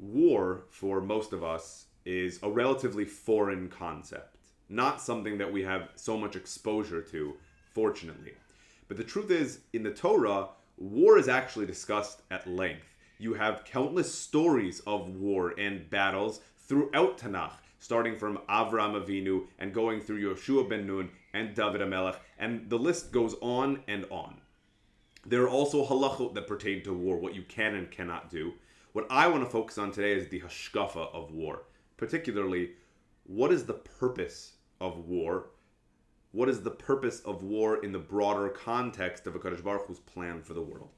war, for most of us, is a relatively foreign concept. Not something that we have so much exposure to, fortunately. But the truth is, in the Torah, war is actually discussed at length. You have countless stories of war and battles throughout Tanakh, starting from Avram Avinu and going through Yoshua ben Nun and David HaMelech, and the list goes on and on. There are also halachot that pertain to war, what you can and cannot do. What I want to focus on today is the Hashkafa of war. Particularly, what is the purpose of war? What is the purpose of war in the broader context of HaKadosh Baruch Hu's plan for the world?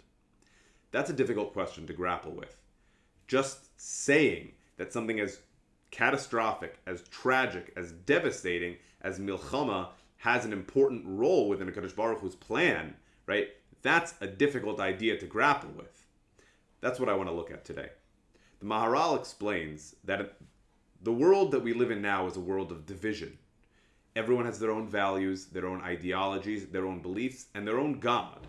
That's a difficult question to grapple with. Just saying that something as catastrophic, as tragic, as devastating as milchama has an important role within HaKadosh Baruch Hu's plan, right? That's a difficult idea to grapple with. That's what I want to look at today. The Maharal explains that the world that we live in now is a world of division. Everyone has their own values, their own ideologies, their own beliefs, and their own God.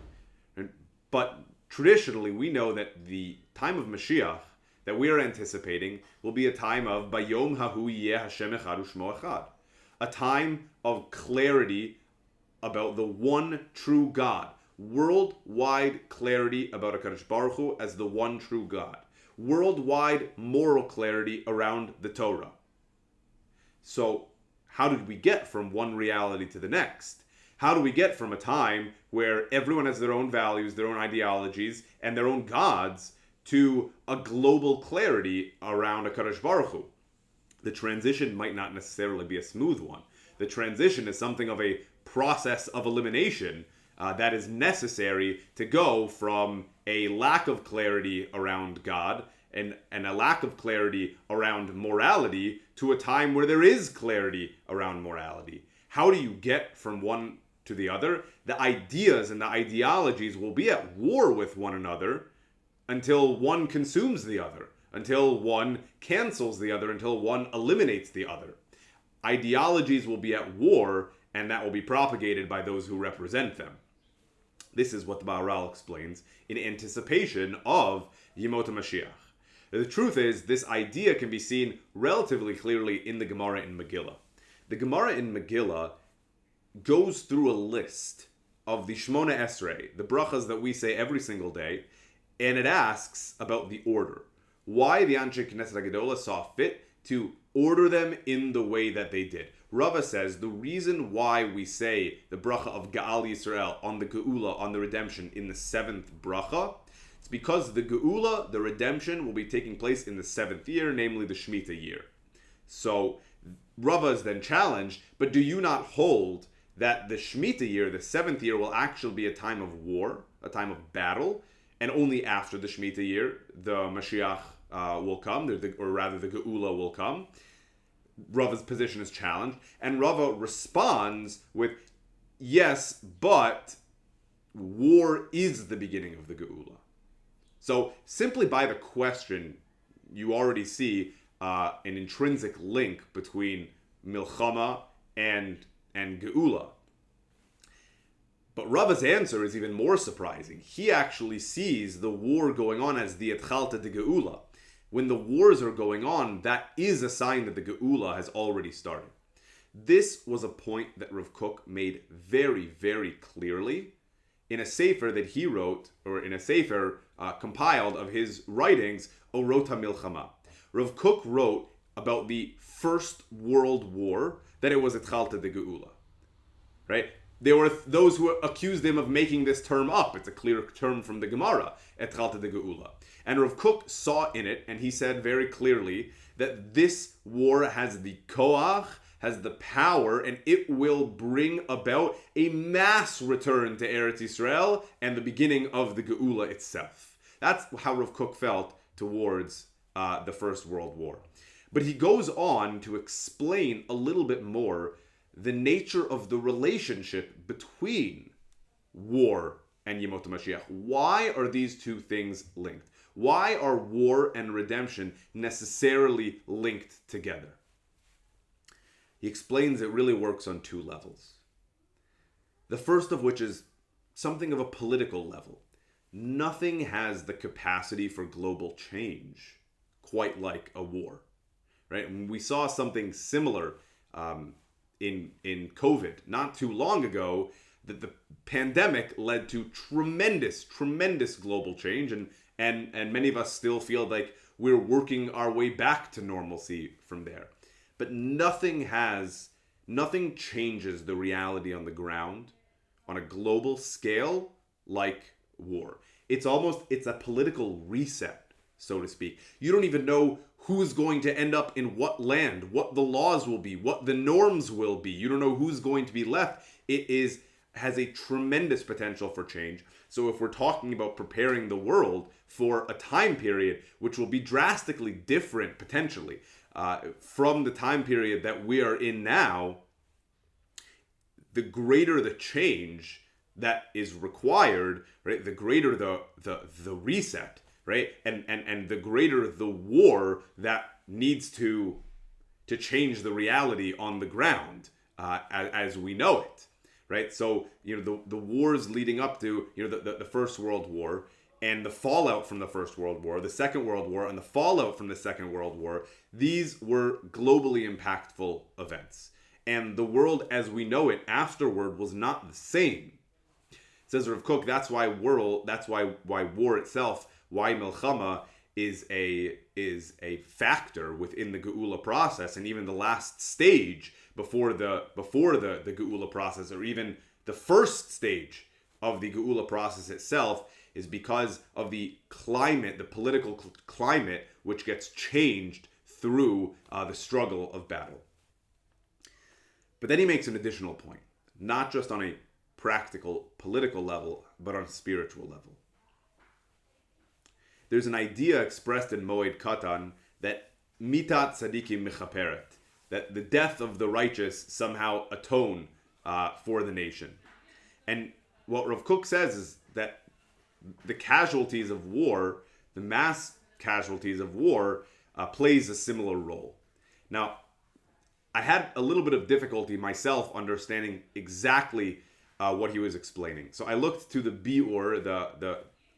But traditionally, we know that the time of Mashiach that we are anticipating will be a time of Bayom Hahu Yeh Hashem Echad U'Shmo Echad, a time of clarity about the one true God, worldwide clarity about HaKadosh Baruch Hu as the one true God, worldwide moral clarity around the Torah. So, how did we get from one reality to the next? How do we get from a time where everyone has their own values, their own ideologies, and their own gods to a global clarity around HaKadosh Baruch Hu? The transition might not necessarily be a smooth one. The transition is something of a process of elimination that is necessary to go from a lack of clarity around God and a lack of clarity around morality to a time where there is clarity around morality. How do you get from one to the other? The ideas and the ideologies will be at war with one another until one consumes the other, until one cancels the other, until one eliminates the other. Ideologies will be at war, and that will be propagated by those who represent them. This is what the Maharal explains in anticipation of Yemot HaMashiach. The truth is, this idea can be seen relatively clearly in the Gemara in Megillah. The Gemara in Megillah goes through a list of the Shmona Esrei, the brachas that we say every single day, and it asks about the order. Why the Anshe Knesset HaGedolah saw fit to order them in the way that they did. Rava says the reason why we say the bracha of Ga'al Yisrael on the Geula, on the redemption, in the seventh bracha, it's because the Geula, the redemption, will be taking place in the seventh year, namely the Shemitah year. So Rava is then challenged, but do you not hold that the Shemitah year, the seventh year, will actually be a time of war, a time of battle, and only after the Shemitah year, the Mashiach will come, or rather the Geula will come? Rava's position is challenged, and Rava responds with, yes, but war is the beginning of the Geula. So simply by the question, you already see an intrinsic link between Milchama and Geula. But Rava's answer is even more surprising. He actually sees the war going on as the Etchalta de Geula. When the wars are going on, that is a sign that the Geula has already started. This was a point that Rav Kook made very, very clearly in a sefer that he wrote, or in a sefer compiled of his writings, Orot HaMilchama. Rav Kook wrote about the First World War, that it was Etchalta de Geula. Right? There were those who accused him of making this term up. It's a clear term from the Gemara, Etchalta de Geula. And Rav Kook saw in it, and he said very clearly, that this war has the koach, has the power, and it will bring about a mass return to Eretz Yisrael and the beginning of the Geula itself. That's how Rav Kook felt towards the First World War. But he goes on to explain a little bit more the nature of the relationship between war and Yemot HaMashiach. Why are these two things linked? Why are war and redemption necessarily linked together? He explains it really works on two levels. The first of which is something of a political level. Nothing has the capacity for global change quite like a war, right? And we saw something similar in COVID not too long ago, that the pandemic led to tremendous global change, and many of us still feel like we're working our way back to normalcy from there. But nothing changes the reality on the ground on a global scale like war. It's a political reset, so to speak. You don't even know who's going to end up in what land, what the laws will be, what the norms will be. You don't know who's going to be left. It has a tremendous potential for change. So if we're talking about preparing the world for a time period which will be drastically different potentially from the time period that we are in now, the greater the change that is required, right? The greater the reset, right? And the greater the war that needs to change the reality on the ground as we know it. Right, so the wars leading up to the First World War and the fallout from the First World War, the Second World War, and the fallout from the Second World War, these were globally impactful events, and the world as we know it afterward was not the same. Says Rav Kook, that's why war itself, why milchama is a factor within the geula process, and even the last stage before the geula process, or even the first stage of the geula process itself, is because of the climate, the political climate, which gets changed through the struggle of battle. But then he makes an additional point, not just on a practical political level, but on a spiritual level. There's an idea expressed in Moed Katan that mitat tzadikim mechaperet, that the death of the righteous somehow atone for the nation. And what Rav Kook says is that the casualties of war, the mass casualties of war, plays a similar role. Now, I had a little bit of difficulty myself understanding exactly what he was explaining. So I looked to the Biur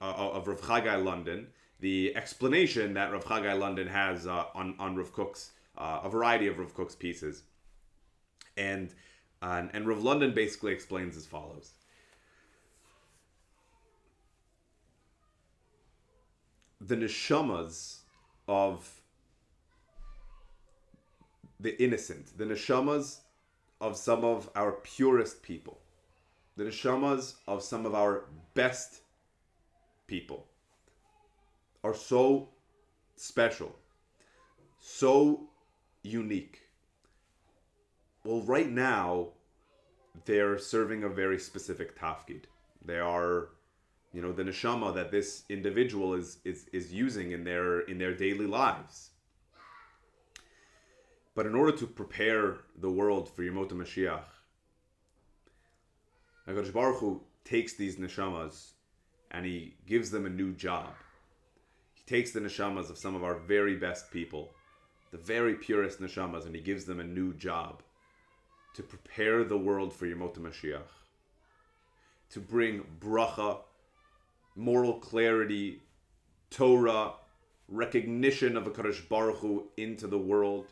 of Rav Chagai London, the explanation that Rav Chagai London has on Rav Kook's a variety of Rav Kook's pieces, and Rav London basically explains as follows: the neshamas of the innocent, the neshamas of some of our purest people, the neshamas of some of our best people are so special, so unique. Well, right now, they're serving a very specific tafkid. They are, the neshama that this individual is using in their daily lives. But in order to prepare the world for Yemot HaMashiach, HaKadosh Baruch Hu takes these neshamas and he gives them a new job. He takes the neshamas of some of our very best people, the very purest neshamas, and he gives them a new job to prepare the world for Yemot HaMashiach, to bring bracha, moral clarity, Torah, recognition of HaKadosh Baruch Hu into the world,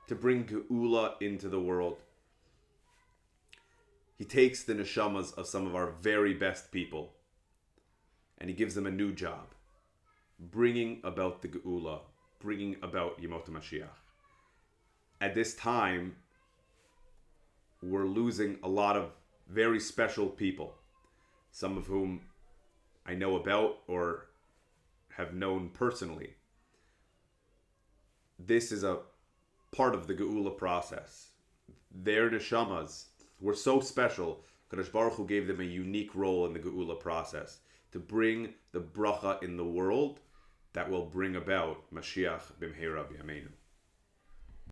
to bring geula into the world. He takes the neshamas of some of our very best people and he gives them a new job, bringing about the geula, bringing about Yemot HaMashiach. At this time, we're losing a lot of very special people, some of whom I know about or have known personally. This is a part of the geula process. Their neshamas were so special, Kadosh Baruch Hu gave them a unique role in the geula process to bring the bracha in the world that will bring about Mashiach b'mheira b'yameinu.